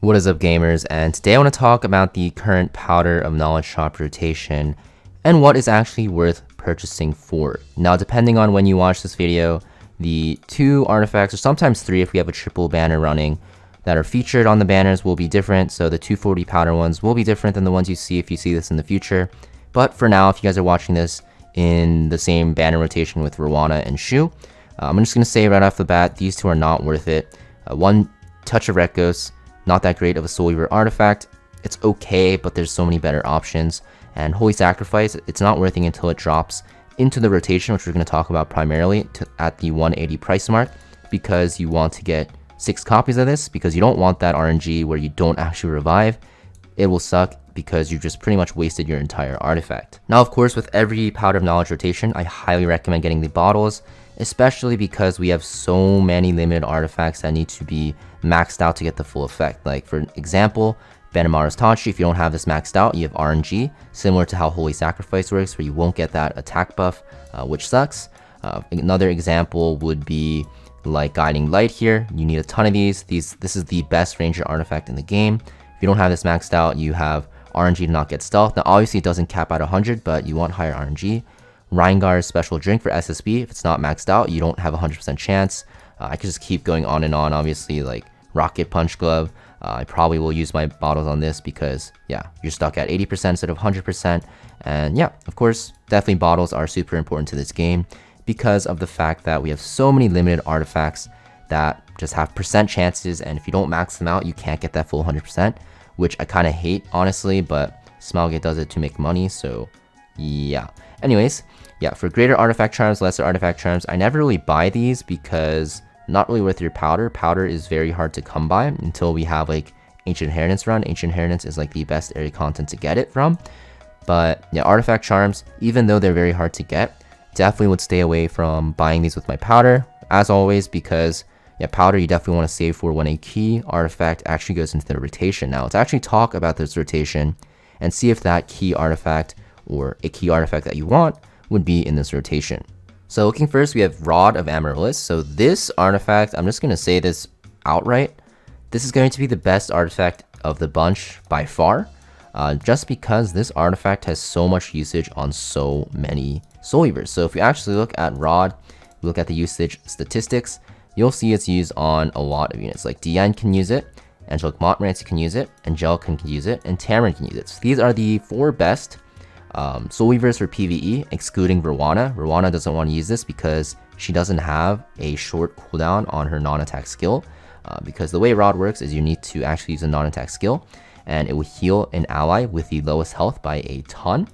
What is up, gamers? And today I want to talk about the current Powder of Knowledge shop rotation and what is actually worth purchasing for. Now, depending on when you watch this video, the 2 artifacts, or sometimes 3 if we have a triple banner running, that are featured on the banners will be different. So the 240 powder ones will be different than the ones you see if you see this in the future. But for now, if you guys are watching this in the same banner rotation with Rowana and Shu, I'm just going to say right off the bat, these 2 are not worth it. One, Touch of Rekos, not that great of a Soul Weaver artifact. It's okay, but there's so many better options. And Holy Sacrifice, it's not worth it until it drops into the rotation, which we're going to talk about primarily at the 180 price mark, because you want to get 6 copies of this, because you don't want that RNG where you don't actually revive. It will suck because you just pretty much wasted your entire artifact. Now, of course, with every Powder of Knowledge rotation, I highly recommend getting the bottles, especially because we have so many limited artifacts that need to be maxed out to get the full effect. Like, for example, Benamara's Tachi, if you don't have this maxed out, you have RNG, similar to how Holy Sacrifice works, where you won't get that attack buff, which sucks. Another example would be like Guiding Light here. You need a ton of these. This is the best ranger artifact in the game. If you don't have this maxed out, you have RNG to not get stealth. Now, obviously, it doesn't cap at 100, but you want higher RNG. Reingar's Special Drink for SSB, if it's not maxed out, you don't have a 100% chance. I could just keep going on and on, obviously, like Rocket Punch Glove. I probably will use my bottles on this because, yeah, you're stuck at 80% instead of 100%. And yeah, of course, definitely bottles are super important to this game because of the fact that we have so many limited artifacts that just have percent chances, and if you don't max them out, you can't get that full 100%, which I kind of hate, honestly, but Smilegate does it to make money, so yeah. Anyways, yeah, for greater artifact charms, lesser artifact charms, I never really buy these because not really worth your powder. Powder is very hard to come by until we have like Ancient Inheritance run. Ancient Inheritance is like the best area content to get it from. But yeah, artifact charms, even though they're very hard to get, definitely would stay away from buying these with my powder, as always, because yeah, powder you definitely want to save for when a key artifact actually goes into the rotation. Now, let's actually talk about this rotation and see if that key artifact or a key artifact that you want would be in this rotation. So looking first, we have Rod of Amaryllis. So this artifact, I'm just going to say this outright, this is going to be the best artifact of the bunch by far, just because this artifact has so much usage on so many Soul Weavers. So if you actually look at Rod, look at the usage statistics, you'll see it's used on a lot of units. Like Diane can use it, Angelic Montmorency can use it, Angelica can use it, and Tamarin can use it. So these are the 4 best Soul Weavers for PvE, excluding Rowana. Rowana doesn't want to use this because she doesn't have a short cooldown on her non-attack skill. Because the way Rod works is you need to actually use a non-attack skill, and it will heal an ally with the lowest health by a ton.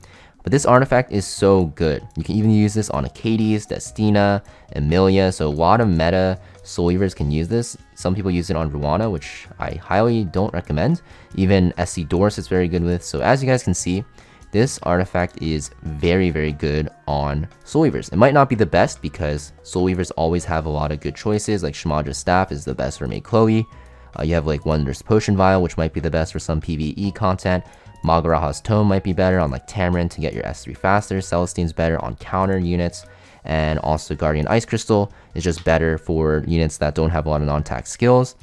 But this artifact is so good. You can even use this on Acades, Destina, Emilia, so a lot of meta Soul Weavers can use this. Some people use it on Rowana, which I highly don't recommend. Even SC Doris is very good with. So as you guys can see, this artifact is very, very good on Soul Weavers. It might not be the best because Soul Weavers always have a lot of good choices, like Shamadra's Staff is the best for Maid Chloe. You have like Wondrous Potion Vial, which might be the best for some PvE content. Magaraha's Tome might be better on like Tamarin to get your S3 faster. Celestine's better on counter units. And also Guardian Ice Crystal is just better for units that don't have a lot of non-attack skills.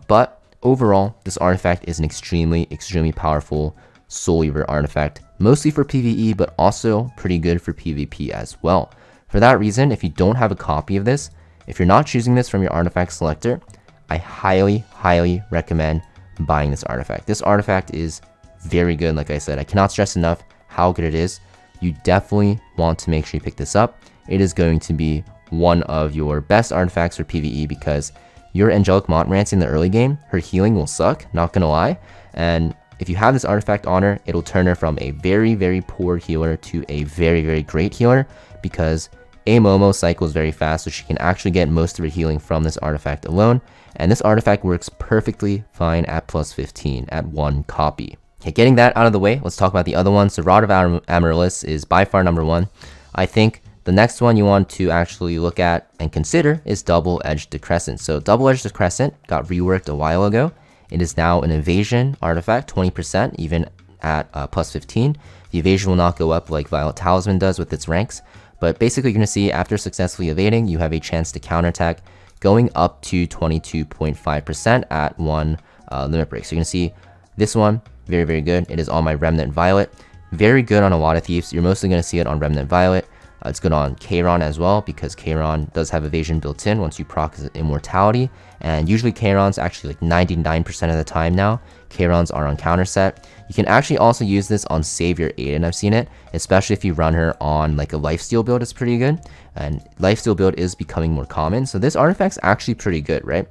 But overall, this artifact is an extremely, extremely powerful Soul Weaver artifact, mostly for PvE, but also pretty good for PvP as well. For that reason, if you don't have a copy of this, if you're not choosing this from your artifact selector, I highly, highly recommend buying this artifact. This artifact is very good. Like I said, I cannot stress enough how good it is. You definitely want to make sure you pick this up. It is going to be one of your best artifacts for PvE because your Angelic Montmorency in the early game, her healing will suck, not gonna lie. And if you have this artifact on her, it'll turn her from a very, very poor healer to a very, very great healer because a Momo cycles very fast, so she can actually get most of her healing from this artifact alone. And this artifact works perfectly fine at plus 15 at 1 copy. Okay, getting that out of the way, let's talk about the other one. So Rod of Amaryllis is by far number 1. I think the next one you want to actually look at and consider is Double-Edged Crescent. So Double-Edged Crescent got reworked a while ago. It is now an evasion artifact, 20%, even at plus 15. The evasion will not go up like Violet Talisman does with its ranks, but basically you're going to see after successfully evading, you have a chance to counterattack going up to 22.5% at 1 limit break. So you're gonna see this one, very, very good. It is on my Remnant Violet. Very good on a lot of thieves. You're mostly gonna see it on Remnant Violet. It's good on Kayron as well, because Kayron does have evasion built in once you proc Immortality, and usually Kayron's actually like 99% of the time now, Kayrons are on counter set. You can actually also use this on Savior Aiden, I've seen it, especially if you run her on like a lifesteal build. It's pretty good, and lifesteal build is becoming more common, so this artifact's actually pretty good, right?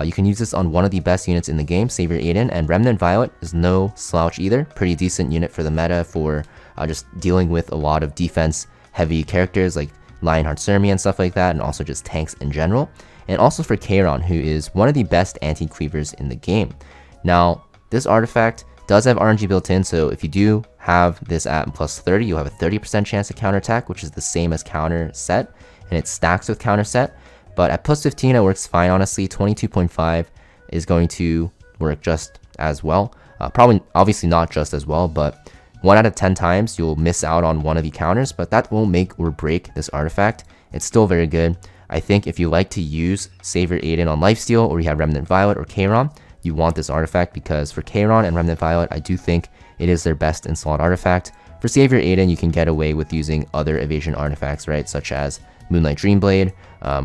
You can use this on one of the best units in the game, Savior Aiden, and Remnant Violet is no slouch either. Pretty decent unit for the meta for just dealing with a lot of defense heavy characters like Lionheart Sermi and stuff like that, and also just tanks in general. And also for Kayron, who is one of the best anti-cleavers in the game. Now, this artifact does have RNG built in, so if you do have this at plus 30, you'll have a 30% chance to counterattack, which is the same as counter set, and it stacks with counter set. But at plus 15, it works fine, honestly. 22.5 is going to work just as well. Probably, obviously not just as well, but 1 out of 10 times you'll miss out on one of the counters, but that won't make or break this artifact. It's still very good. I think if you like to use Savior Aiden on lifesteal, or you have Remnant Violet or Kayron, you want this artifact, because for Kayron and Remnant Violet, I do think it is their best in slot artifact. For Savior Aiden, you can get away with using other evasion artifacts, right, such as Moonlight Dreamblade,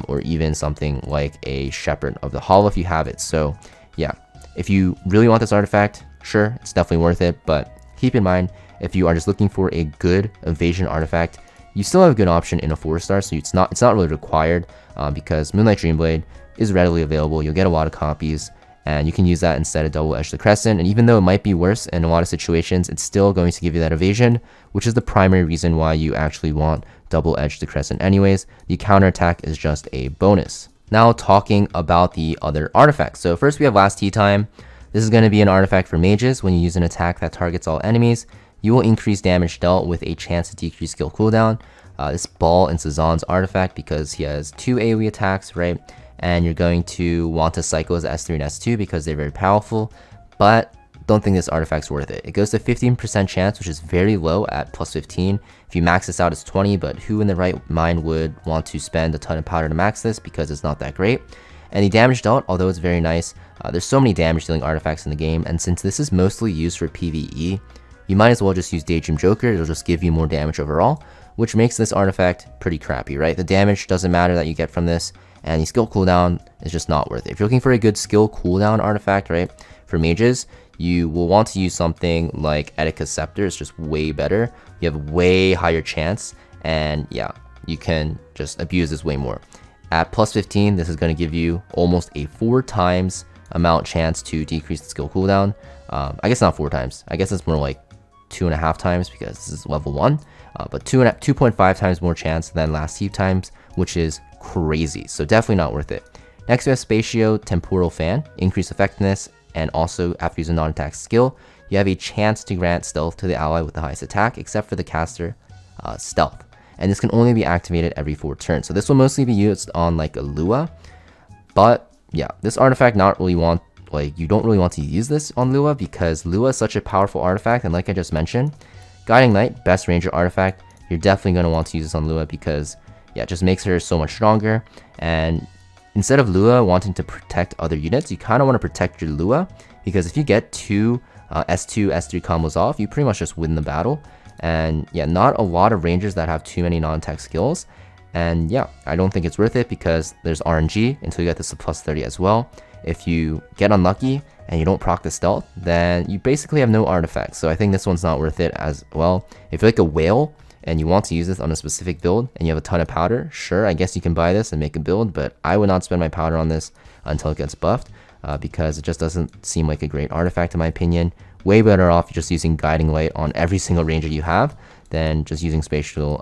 or even something like a Shepherd of the Hollow if you have it. So yeah, if you really want this artifact, sure, it's definitely worth it, but keep in mind, if you are just looking for a good evasion artifact, you still have a good option in a 4-star, so it's not really required, because Moonlight Dreamblade is readily available. You'll get a lot of copies, and you can use that instead of Double Edge the Crescent. And even though it might be worse in a lot of situations, it's still going to give you that evasion, which is the primary reason why you actually want Double Edge the Crescent anyways. The counterattack is just a bonus. Now talking about the other artifacts. So first we have Last Tea Time. This is going to be an artifact for mages. When you use an attack that targets all enemies, you will increase damage dealt with a chance to decrease skill cooldown. This Ball in Sazan's artifact, because he has 2 AoE attacks, right? And you're going to want to cycle his S3 and S2 because they're very powerful, but don't think this artifact's worth it. It goes to 15% chance, which is very low at plus 15. If you max this out, it's 20, but who in the right mind would want to spend a ton of powder to max this, because it's not that great. And the damage dealt, although it's very nice, there's so many damage dealing artifacts in the game, and since this is mostly used for PvE, you might as well just use Daydream Joker. It'll just give you more damage overall, which makes this artifact pretty crappy, right? The damage doesn't matter that you get from this, and the skill cooldown is just not worth it. If you're looking for a good skill cooldown artifact, right, for mages, you will want to use something like Etika Scepter. It's just way better. You have way higher chance, and yeah, you can just abuse this way more. At plus 15, this is going to give you almost a 4 times amount chance to decrease the skill cooldown. I guess not 4 times. I guess it's more like 2.5 times, because this is level 1. But 2.5 times more chance than Last Tea Times, which is crazy. So definitely not worth it. Next we have Spatio Temporal Fan. Increased effectiveness, and also after using non-attack skill, you have a chance to grant stealth to the ally with the highest attack, except for the caster stealth. And this can only be activated every 4 turns. So this will mostly be used on like a Lua. But yeah, this artifact you don't really want to use this on Lua, because Lua is such a powerful artifact, and like I just mentioned, Guiding Light, best ranger artifact. You're definitely going to want to use this on Lua, because yeah, it just makes her so much stronger. And instead of Lua wanting to protect other units, you kind of want to protect your Lua, because if you get 2 S2, S3 combos off, you pretty much just win the battle. And yeah, not a lot of rangers that have too many non-attack skills. And yeah, I don't think it's worth it, because there's RNG until you get this to plus 30 as well. If you get unlucky and you don't proc the stealth, then you basically have no artifacts. So I think this one's not worth it as well. If you're like a whale and you want to use this on a specific build and you have a ton of powder, sure, I guess you can buy this and make a build, but I would not spend my powder on this until it gets buffed, because it just doesn't seem like a great artifact in my opinion. Way better off just using Guiding Light on every single ranger you have than just using Spatial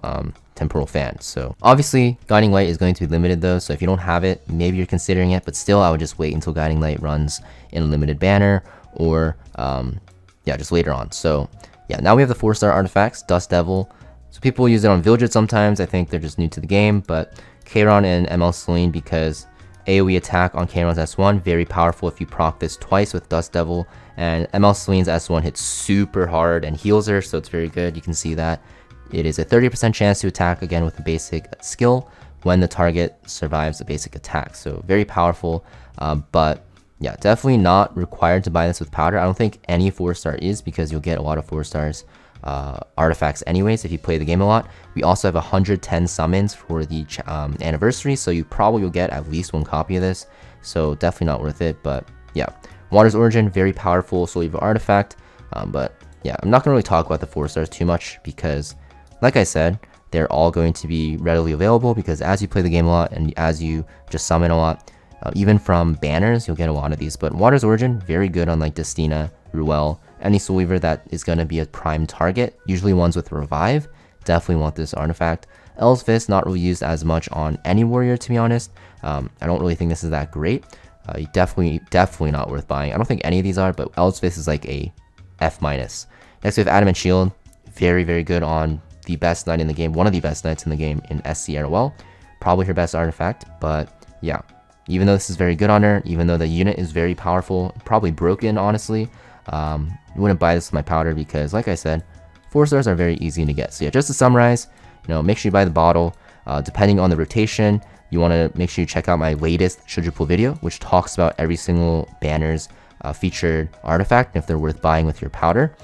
Temporal Fan. So obviously Guiding Light is going to be limited though, so if you don't have it, maybe you're considering it, but still I would just wait until Guiding Light runs in a limited banner, or yeah, just later on. So yeah, now we have the 4-star artifacts. Dust Devil, so people use it on Vildred sometimes. I think they're just new to the game, but Kayron and ML Celine, because AoE attack on Kayron's S1, very powerful if you proc this twice with Dust Devil, and ML Celine's S1 hits super hard and heals her, so it's very good. You can see that it is a 30% chance to attack again with a basic skill when the target survives a basic attack, so very powerful. But yeah, definitely not required to buy this with powder. I don't think any 4-star is, because you'll get a lot of 4-stars artifacts anyways if you play the game a lot. We also have 110 summons for the anniversary, so you probably will get at least 1 copy of this, so definitely not worth it. But yeah, Water's Origin, very powerful soul evil artifact, but yeah, I'm not going to really talk about the 4-stars too much, because like I said, they're all going to be readily available, because as you play the game a lot and as you just summon a lot, even from banners, you'll get a lot of these. But Water's Origin, very good on like Destina, Ruel, any Soul Weaver that is going to be a prime target, usually ones with Revive. Definitely want this artifact. El's Fist, not really used as much on any warrior, to be honest. I don't really think this is that great. Definitely not worth buying. I don't think any of these are, but El's Fist is like a F-. Next we have Adamant Shield, very, very good on the best knight in the game, one of the best knights in the game in SC Airwell. Probably her best artifact, but yeah. Even though this is very good on her, even though the unit is very powerful, probably broken, honestly, you wouldn't buy this with my powder, because like I said, 4-stars are very easy to get. So yeah, just to summarize, make sure you buy the bottle. Depending on the rotation, you want to make sure you check out my latest Shoujo Pool video, which talks about every single banner's featured artifact and if they're worth buying with your powder.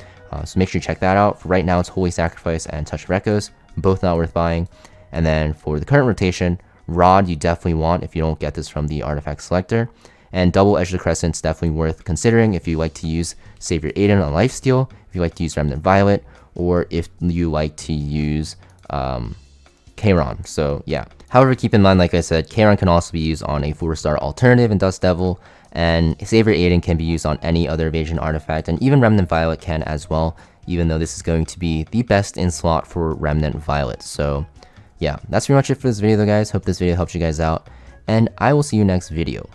So make sure you check that out. For right now, it's Holy Sacrifice and Touch of Echoes, both not worth buying. And then for the current rotation, Rod you definitely want if you don't get this from the artifact selector. And Double Edge of the Crescent's definitely worth considering if you like to use Savior Aiden on Lifesteal, if you like to use Remnant Violet, or if you like to use Kayron. So yeah. However, keep in mind, like I said, Kayron can also be used on a 4-star alternative in Dust Devil, and Savior Aiden can be used on any other evasion artifact, and even Remnant Violet can as well, even though this is going to be the best in slot for Remnant Violet. So yeah, that's pretty much it for this video though, guys. Hope this video helped you guys out, and I will see you next video.